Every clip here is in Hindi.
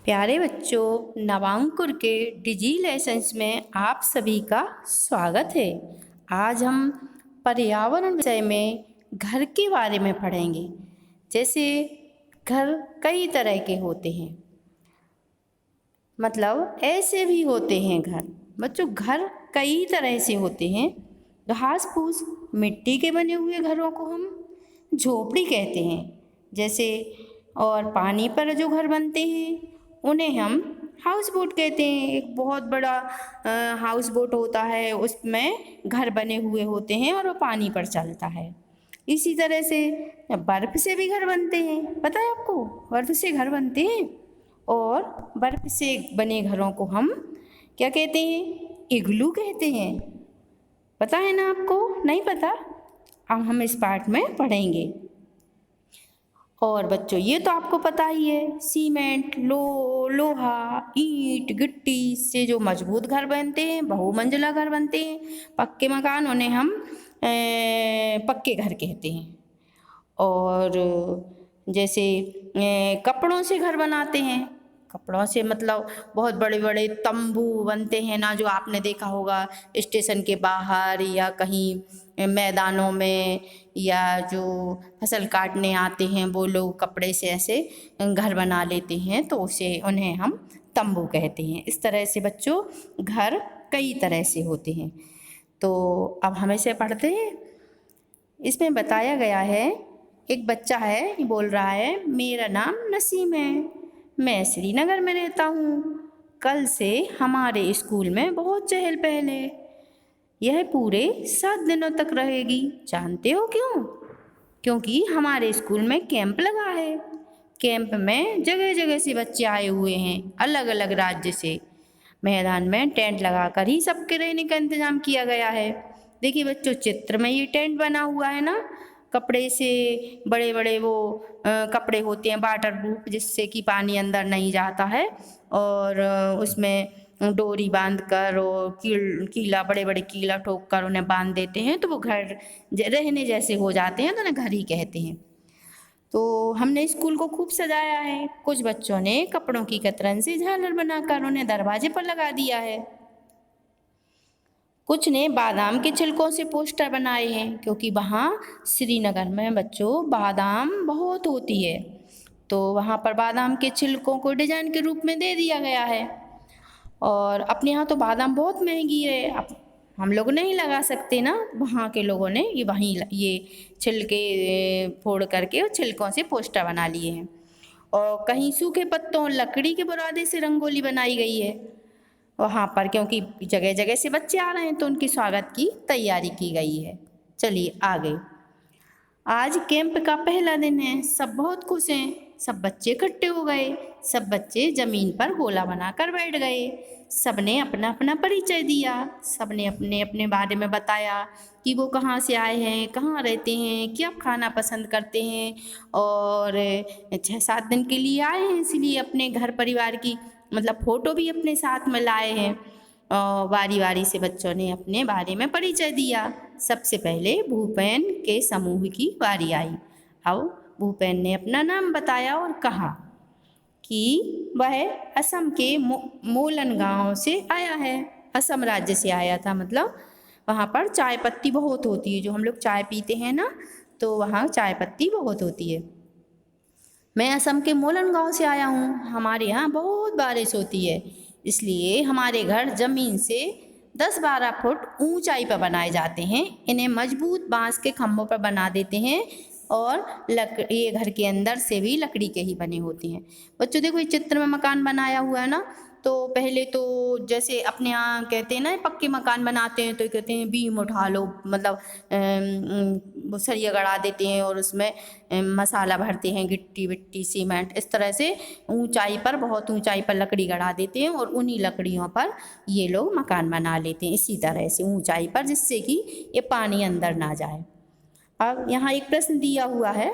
प्यारे बच्चों, नवांकुर के डिजी लेसन्स में आप सभी का स्वागत है। आज हम पर्यावरण विषय में घर के बारे में पढ़ेंगे। जैसे घर कई तरह के होते हैं, मतलब ऐसे भी होते हैं घर। बच्चों, घर कई तरह से होते हैं। घास फूस मिट्टी के बने हुए घरों को हम झोपड़ी कहते हैं। जैसे और पानी पर जो घर बनते हैं उन्हें हम हाउस बोट कहते हैं। एक बहुत बड़ा हाउस बोट होता है, उसमें घर बने हुए होते हैं और वो पानी पर चलता है। इसी तरह से बर्फ़ से भी घर बनते हैं। पता है आपको, बर्फ़ से घर बनते हैं। और बर्फ़ से बने घरों को हम क्या कहते हैं? इग्लू कहते हैं। पता है ना आपको? नहीं पता? अब हम इस पार्ट में पढ़ेंगे। और बच्चों, ये तो आपको पता ही है, सीमेंट, लोहा, ईंट, गिट्टी से जो मजबूत घर बनते हैं, बहुमंजिला घर बनते हैं, पक्के मकान, उन्हें हम पक्के घर कहते हैं। और जैसे कपड़ों से घर बनाते हैं। कपड़ों से मतलब बहुत बड़े बड़े तंबू बनते हैं ना, जो आपने देखा होगा स्टेशन के बाहर या कहीं मैदानों में, या जो फसल काटने आते हैं वो लोग कपड़े से ऐसे घर बना लेते हैं, तो उसे उन्हें हम तंबू कहते हैं। इस तरह से बच्चों घर कई तरह से होते हैं। तो अब हम इसे पढ़ते हैं। इसमें बताया गया है, एक बच्चा है, ये बोल रहा है, मेरा नाम नसीम है, मैं श्रीनगर में रहता हूँ। कल से हमारे स्कूल में बहुत चहल पहल है। यह पूरे 7 दिनों तक रहेगी। जानते हो क्यों? क्योंकि हमारे स्कूल में कैंप लगा है। कैंप में जगह जगह से बच्चे आए हुए हैं, अलग अलग राज्य से। मैदान में टेंट लगाकर ही सबके रहने का इंतजाम किया गया है। देखिए बच्चों, चित्र में ये टेंट बना हुआ है ना, कपड़े से, बड़े बड़े वो कपड़े होते हैं वाटर प्रूफ, जिससे कि पानी अंदर नहीं जाता है। और उसमें डोरी बांध कर और कीला, बड़े बड़े कीला ठोक कर उन्हें बांध देते हैं, तो वो घर रहने जैसे हो जाते हैं, तो उन्हें घर ही कहते हैं। तो हमने स्कूल को खूब सजाया है। कुछ बच्चों ने कपड़ों की कतरन से झालर बनाकर उन्हें दरवाजे पर लगा दिया है। कुछ ने बादाम के छिलकों से पोस्टर बनाए हैं, क्योंकि वहाँ श्रीनगर में बच्चों बादाम बहुत होती है, तो वहाँ पर बादाम के छिलकों को डिजाइन के रूप में दे दिया गया है। और अपने यहाँ तो बादाम बहुत महंगी है, अब हम लोग नहीं लगा सकते ना। वहाँ के लोगों ने ये छिलके फोड़ करके और छिलकों से पोस्टर बना लिए हैं। और कहीं सूखे पत्तों और लकड़ी के बुरादे से रंगोली बनाई गई है वहाँ पर, क्योंकि जगह जगह से बच्चे आ रहे हैं, तो उनके स्वागत की तैयारी की गई है। चलिए आगे। आज कैंप का पहला दिन है, सब बहुत खुश हैं। सब बच्चे इकट्ठे हो गए। सब बच्चे जमीन पर गोला बनाकर बैठ गए। सबने अपना अपना परिचय दिया। सबने अपने अपने बारे में बताया कि वो कहाँ से आए हैं, कहाँ रहते हैं, क्या खाना पसंद करते हैं। और 6-7 दिन के लिए आए हैं, इसलिए अपने घर परिवार की मतलब फ़ोटो भी अपने साथ में लाए हैं। बारी बारी से बच्चों ने अपने बारे में परिचय दिया। सबसे पहले भूपेन के समूह की बारी आई। अब भूपेन ने अपना नाम बताया और कहा कि वह असम के मोलन गांव से आया है। असम राज्य से आया था, मतलब वहाँ पर चाय पत्ती बहुत होती है, जो हम लोग चाय पीते हैं ना, तो वहाँ चाय पत्ती बहुत होती है। मैं असम के मोलन गांव से आया हूँ। हमारे यहाँ बहुत बारिश होती है, इसलिए हमारे घर ज़मीन से 10-12 फुट ऊंचाई पर बनाए जाते हैं। इन्हें मजबूत बांस के खम्भों पर बना देते हैं, और ये घर के अंदर से भी लकड़ी के ही बने होते हैं। बच्चों देखो, ये चित्र में मकान बनाया हुआ है ना, तो पहले तो जैसे अपने यहाँ कहते हैं ना, पक्के मकान बनाते हैं तो कहते हैं बीम उठा लो, मतलब वो सरिया गड़ा देते हैं और उसमें मसाला भरते हैं, गिट्टी विट्टी सीमेंट, इस तरह से ऊंचाई पर, बहुत ऊंचाई पर लकड़ी गड़ा देते हैं और उन्हीं लकड़ियों पर ये लोग मकान बना लेते हैं, इसी तरह से ऊंचाई पर, जिससे कि ये पानी अंदर ना जाए। अब यहाँ एक प्रश्न दिया हुआ है,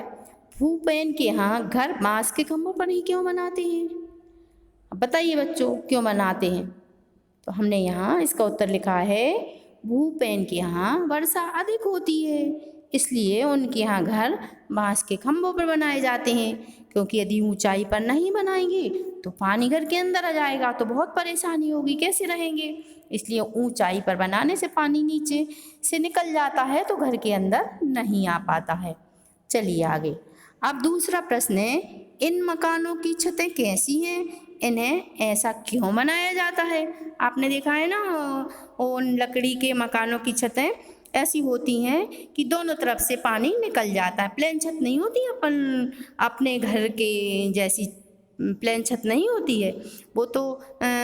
भूपेन के यहाँ घर बांस के खम्भों पर ही क्यों बनाते हैं? अब बताइए बच्चों, क्यों बनाते हैं? तो हमने यहाँ इसका उत्तर लिखा है, भूपेन के यहाँ वर्षा अधिक होती है, इसलिए उनके यहाँ घर बांस के खंभों पर बनाए जाते हैं, क्योंकि यदि ऊंचाई पर नहीं बनाएंगे तो पानी घर के अंदर आ जाएगा तो बहुत परेशानी होगी, कैसे रहेंगे। इसलिए ऊंचाई पर बनाने से पानी नीचे से निकल जाता है तो घर के अंदर नहीं आ पाता है। चलिए आगे। अब दूसरा प्रश्न है, इन मकानों की छतें कैसी हैं, इन्हें ऐसा क्यों बनाया जाता है। आपने देखा है ना, उन लकड़ी के मकानों की छतें ऐसी होती हैं कि दोनों तरफ से पानी निकल जाता है। प्लेन छत नहीं होती अपन अपने घर के जैसी प्लेन छत नहीं होती है, वो तो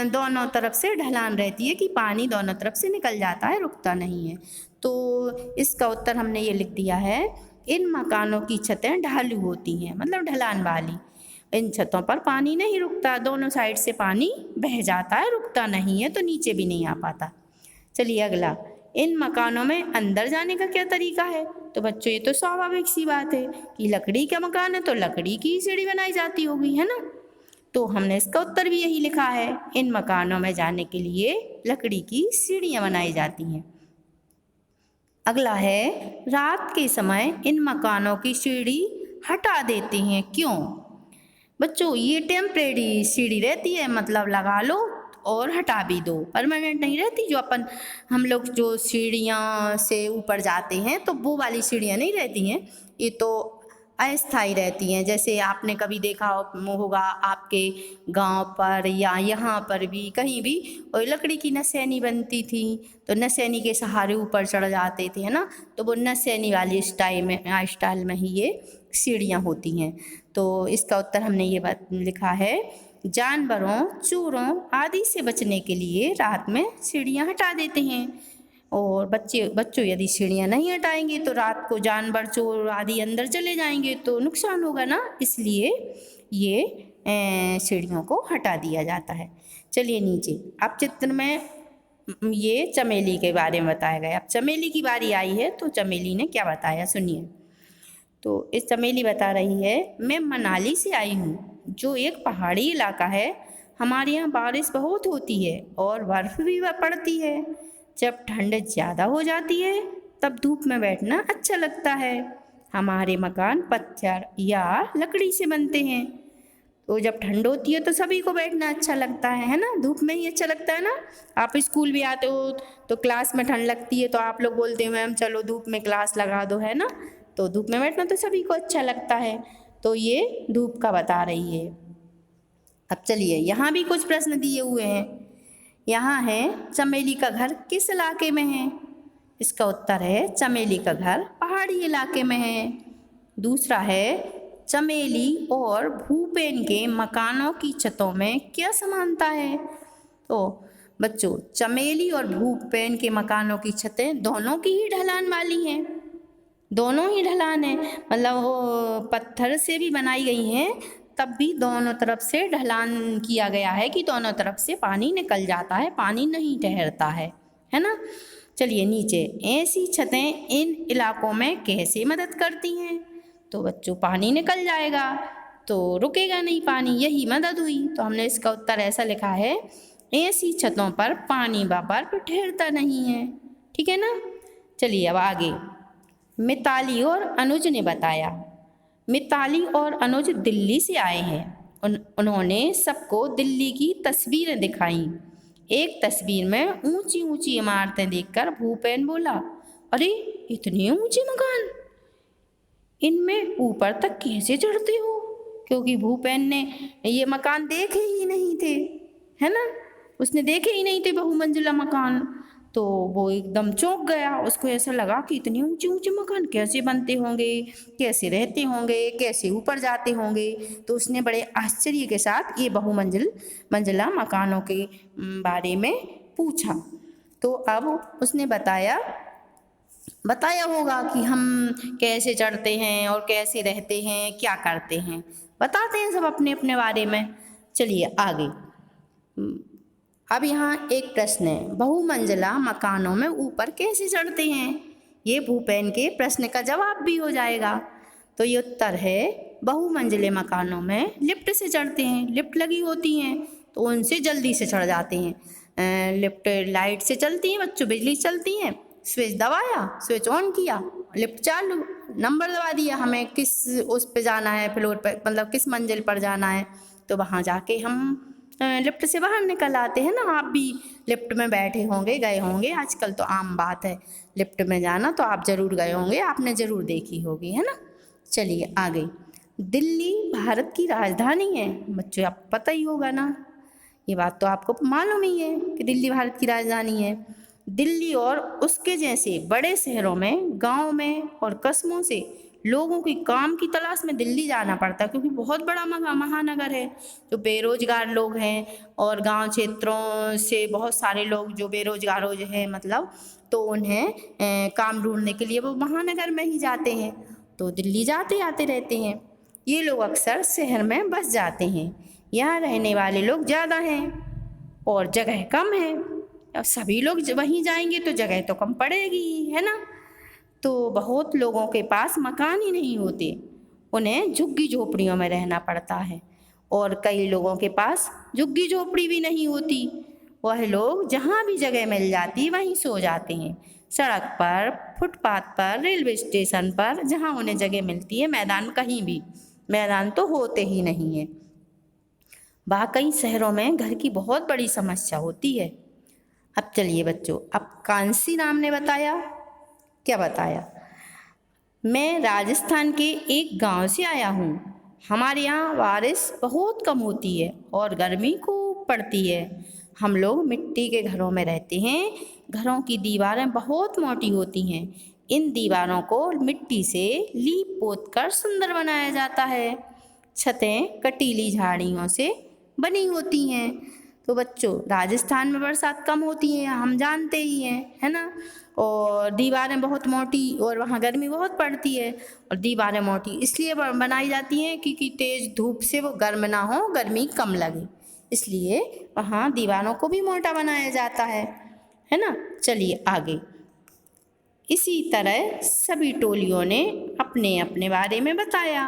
दोनों तरफ से ढलान रहती है कि पानी दोनों तरफ से निकल जाता है, रुकता नहीं है। तो इसका उत्तर हमने ये लिख दिया है, इन मकानों की छतें ढालू होती हैं, मतलब ढलान वाली। इन छतों पर पानी नहीं रुकता, दोनों साइड से पानी बह जाता है, रुकता नहीं है, तो नीचे भी नहीं आ पाता। चलिए अगला, इन मकानों में अंदर जाने का क्या तरीका है। तो बच्चों ये तो स्वाभाविक सी बात है कि लकड़ी का मकान है तो लकड़ी की सीढ़ी बनाई जाती होगी, है ना। तो हमने इसका उत्तर भी यही लिखा है, इन मकानों में जाने के लिए लकड़ी की सीढ़ियाँ बनाई जाती हैं। अगला है, रात के समय इन मकानों की सीढ़ी हटा देते हैं, क्यों। बच्चों ये टेम्परेरी सीढ़ी रहती है, मतलब लगा लो और हटा भी दो, परमानेंट नहीं रहती। जो हम लोग जो सीढ़ियाँ से ऊपर जाते हैं तो वो वाली सीढ़ियाँ नहीं रहती हैं, ये तो अस्थायी रहती हैं। जैसे आपने कभी देखा होगा आपके गांव पर या यहाँ पर भी कहीं भी लकड़ी की नसैनी बनती थी, तो नसैनी के सहारे ऊपर चढ़ जाते थे, है ना। तो वो नसैनी वाली स्टाइल में ही ये सीढ़ियाँ होती हैं। तो इसका उत्तर हमने ये बात लिखा है, जानवरों, चोरों आदि से बचने के लिए रात में सीढ़ियाँ हटा देते हैं। और बच्चों यदि सीढ़ियाँ नहीं हटाएंगे तो रात को जानवर, चोर आदि अंदर चले जाएंगे तो नुकसान होगा ना, इसलिए ये सीढ़ियों को हटा दिया जाता है। चलिए नीचे, अब चित्र में ये चमेली के बारे में बताया गया। अब चमेली की बारी आई है तो चमेली ने क्या बताया सुनिए। तो इस चमेली बता रही है, मैं मनाली से आई हूँ, जो एक पहाड़ी इलाका है। हमारे यहाँ बारिश बहुत होती है और बर्फ़ भी पड़ती है। जब ठंड ज़्यादा हो जाती है तब धूप में बैठना अच्छा लगता है। हमारे मकान पत्थर या लकड़ी से बनते हैं, तो जब ठंड होती है तो सभी को बैठना अच्छा लगता है ना, धूप में ही अच्छा लगता है ना। आप स्कूल भी आते हो तो क्लास में ठंड लगती है तो आप लोग बोलते हो मैम चलो धूप में क्लास लगा दो, है ना। तो धूप में बैठना तो सभी को अच्छा लगता है, तो ये धूप का बता रही है। अब चलिए, यहाँ भी कुछ प्रश्न दिए हुए हैं। यहाँ है, चमेली का घर किस इलाके में है। इसका उत्तर है, चमेली का घर पहाड़ी इलाके में है। दूसरा है, चमेली और भूपेन के मकानों की छतों में क्या समानता है। तो बच्चों, चमेली और भूपेन के मकानों की छतें दोनों की ही ढलान वाली हैं, दोनों ही ढलान है, मतलब वो पत्थर से भी बनाई गई हैं, तब भी दोनों तरफ से ढलान किया गया है कि दोनों तरफ से पानी निकल जाता है, पानी नहीं ठहरता है ना। चलिए नीचे, ऐसी छतें इन इलाकों में कैसे मदद करती हैं। तो बच्चों, पानी निकल जाएगा तो रुकेगा नहीं पानी, यही मदद हुई। तो हमने इसका उत्तर ऐसा लिखा है, ऐसी छतों पर पानी व बर्फ ठहरता नहीं है, ठीक है ना। चलिए अब आगे, मिताली और अनुज ने बताया। मिताली और अनुज दिल्ली से आए हैं। उन्होंने सबको दिल्ली की तस्वीरें दिखाई। एक तस्वीर में ऊंची ऊंची इमारतें देखकर भूपेन बोला, अरे इतने ऊंचे मकान, इनमें ऊपर तक कैसे चढ़ते हो। क्योंकि भूपेन ने ये मकान देखे ही नहीं थे, है ना, उसने देखे ही नहीं थे बहुमंजिला मकान। तो वो एकदम चौंक गया, उसको ऐसा लगा कि इतने ऊंचे ऊंचे मकान कैसे बनते होंगे, कैसे रहते होंगे, कैसे ऊपर जाते होंगे। तो उसने बड़े आश्चर्य के साथ ये बहुमंजिला मकानों के बारे में पूछा। तो अब उसने बताया होगा कि हम कैसे चढ़ते हैं और कैसे रहते हैं, क्या करते हैं, बताते हैं सब अपने अपने बारे में। चलिए आगे। अब यहाँ एक प्रश्न है, बहुमंजिला मकानों में ऊपर कैसे चढ़ते हैं। ये भूपेन के प्रश्न का जवाब भी हो जाएगा। तो ये उत्तर है, बहुमंजिले मकानों में लिफ्ट से चढ़ते हैं, लिफ्ट लगी होती हैं तो उनसे जल्दी से चढ़ जाते हैं। लिफ्ट लाइट से चलती हैं बच्चों, बिजली से चलती हैं, स्विच दबाया, स्विच ऑन किया, लिफ्ट चालू, नंबर दबा दिया, हमें किस उस पे जाना है, फ्लोर पे, मतलब किस मंजिल पर जाना है, तो वहाँ जाके हम लिफ्ट से बाहर निकल आते हैं ना। आप भी लिफ्ट में बैठे होंगे, गए होंगे, आजकल तो आम बात है लिफ्ट में जाना, तो आप ज़रूर गए होंगे, आपने ज़रूर देखी होगी, है ना। चलिए आगे। दिल्ली भारत की राजधानी है। बच्चों आपको पता ही होगा ना, ये बात तो आपको मालूम ही है कि दिल्ली भारत की राजधानी है। दिल्ली और उसके जैसे बड़े शहरों में, गांव में और कस्बों से लोगों की काम की तलाश में दिल्ली जाना पड़ता है, क्योंकि बहुत बड़ा महानगर है। जो बेरोजगार लोग हैं और गांव क्षेत्रों से बहुत सारे लोग जो बेरोजगार हो हैं, मतलब तो उन्हें काम ढूंढने के लिए वो महानगर में ही जाते हैं, तो दिल्ली जाते आते रहते हैं। ये लोग अक्सर शहर में बस जाते हैं। यहाँ रहने वाले लोग ज़्यादा हैं और जगह कम है। अब सभी लोग वहीं जाएंगे तो जगह तो कम पड़ेगी ही, है ना। तो बहुत लोगों के पास मकान ही नहीं होते, उन्हें झुग्गी झोपड़ियों में रहना पड़ता है। और कई लोगों के पास झुग्गी झोपड़ी भी नहीं होती, वह लोग जहाँ भी जगह मिल जाती वहीं सो जाते हैं। सड़क पर, फुटपाथ पर, रेलवे स्टेशन पर, जहाँ उन्हें जगह मिलती है, मैदान कहीं भी, मैदान तो होते ही नहीं है। वाकई शहरों में घर की बहुत बड़ी समस्या होती है। अब चलिए बच्चों, अब कांसी नाम ने बताया, क्या बताया, मैं राजस्थान के एक गांव से आया हूँ। हमारे यहाँ बारिश बहुत कम होती है और गर्मी खूब पड़ती है। हम लोग मिट्टी के घरों में रहते हैं। घरों की दीवारें बहुत मोटी होती हैं। इन दीवारों को मिट्टी से लीप पोत कर सुंदर बनाया जाता है। छतें कटीली झाड़ियों से बनी होती हैं। तो बच्चों, राजस्थान में बरसात कम होती है, हम जानते ही हैं, है ना। और दीवारें बहुत मोटी, और वहाँ गर्मी बहुत पड़ती है। और दीवारें मोटी इसलिए बनाई जाती हैं क्योंकि तेज़ धूप से वो गर्म ना हो, गर्मी कम लगे, इसलिए वहाँ दीवारों को भी मोटा बनाया जाता है ना। चलिए आगे। इसी तरह सभी टोलियों ने अपने अपने बारे में बताया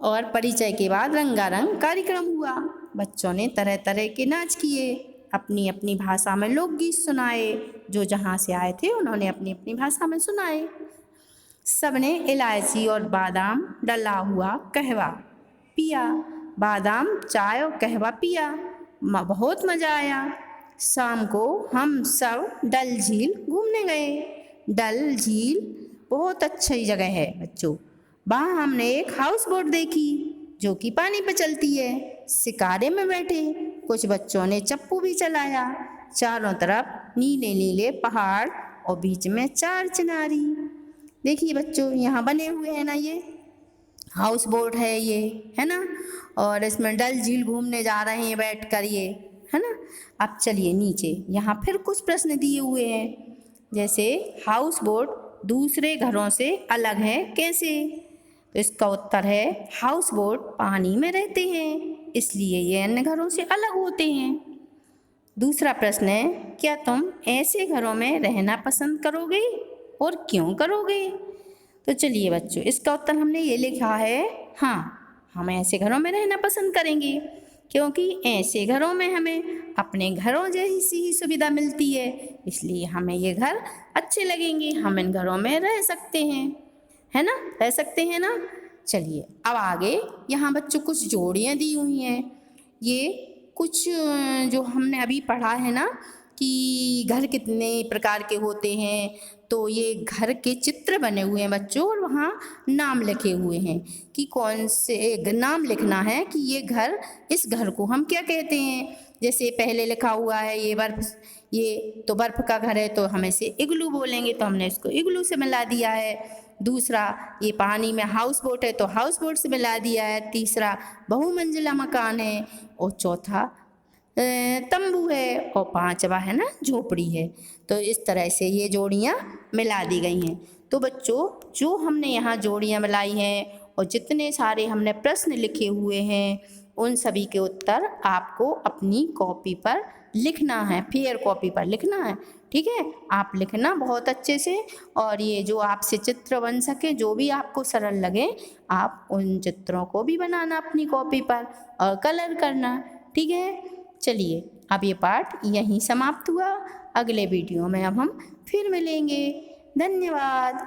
और परिचय के बाद रंगारंग कार्यक्रम हुआ। बच्चों ने तरह तरह के नाच किए, अपनी अपनी भाषा में लोकगीत सुनाए। जो जहाँ से आए थे उन्होंने अपनी अपनी भाषा में सुनाए। सबने इलायची और बादाम डला हुआ कहवा पिया। बादाम चाय और कहवा पिया, बहुत मज़ा आया। शाम को हम सब डल झील घूमने गए। डल झील बहुत अच्छी जगह है बच्चों। वहाँ हमने एक हाउस बोट देखी जो कि पानी पर चलती है। शिकारे में बैठे, कुछ बच्चों ने चप्पू भी चलाया। चारों तरफ नीले नीले पहाड़ और बीच में चार चिनारी। देखिए बच्चों, यहाँ बने हुए हैं ना, ये हाउस बोट है ये, है ना। और इसमें डल झील घूमने जा रहे हैं बैठ कर, ये है ना। अब चलिए नीचे, यहाँ फिर कुछ प्रश्न दिए हुए हैं, जैसे हाउस बोट दूसरे घरों से अलग है कैसे। तो इसका उत्तर है हाउस बोट पानी में रहते हैं, इसलिए ये अन्य घरों से अलग होते हैं। दूसरा प्रश्न है, क्या तुम ऐसे घरों में रहना पसंद करोगे और क्यों करोगे। तो चलिए बच्चों, इसका उत्तर हमने ये लिखा है, हाँ, हम ऐसे घरों में रहना पसंद करेंगे क्योंकि ऐसे घरों में हमें अपने घरों जैसी ही सुविधा मिलती है, इसलिए हमें ये घर अच्छे लगेंगे। हम इन घरों में रह सकते हैं, है ना, रह सकते हैं ना। चलिए अब आगे, यहाँ बच्चों कुछ जोड़ियाँ दी हुई हैं। ये कुछ जो हमने अभी पढ़ा है ना कि घर कितने प्रकार के होते हैं, तो ये घर के चित्र बने हुए हैं बच्चों, और वहाँ नाम लिखे हुए हैं कि कौन से नाम लिखना है कि ये घर, इस घर को हम क्या कहते हैं। जैसे पहले लिखा हुआ है ये तो बर्फ़ का घर है, तो हम इसे इग्लू बोलेंगे, तो हमने इसको इग्लू से मिला दिया है। दूसरा, ये पानी में हाउस बोट है तो हाउस बोट से मिला दिया है। तीसरा, बहुमंजिला मकान है। और चौथा तंबू है। और पांचवा है ना झोपड़ी है। तो इस तरह से ये जोड़ियाँ मिला दी गई हैं। तो बच्चों, जो हमने यहाँ जोड़ियाँ मिलाई हैं और जितने सारे हमने प्रश्न लिखे हुए हैं, उन सभी के उत्तर आपको अपनी कॉपी पर लिखना है, फेयर कॉपी पर लिखना है, ठीक है। आप लिखना बहुत अच्छे से, और ये जो आपसे चित्र बन सके, जो भी आपको सरल लगे, आप उन चित्रों को भी बनाना अपनी कॉपी पर और कलर करना, ठीक है। चलिए अब ये पाठ यहीं समाप्त हुआ। अगले वीडियो में अब हम फिर मिलेंगे। धन्यवाद।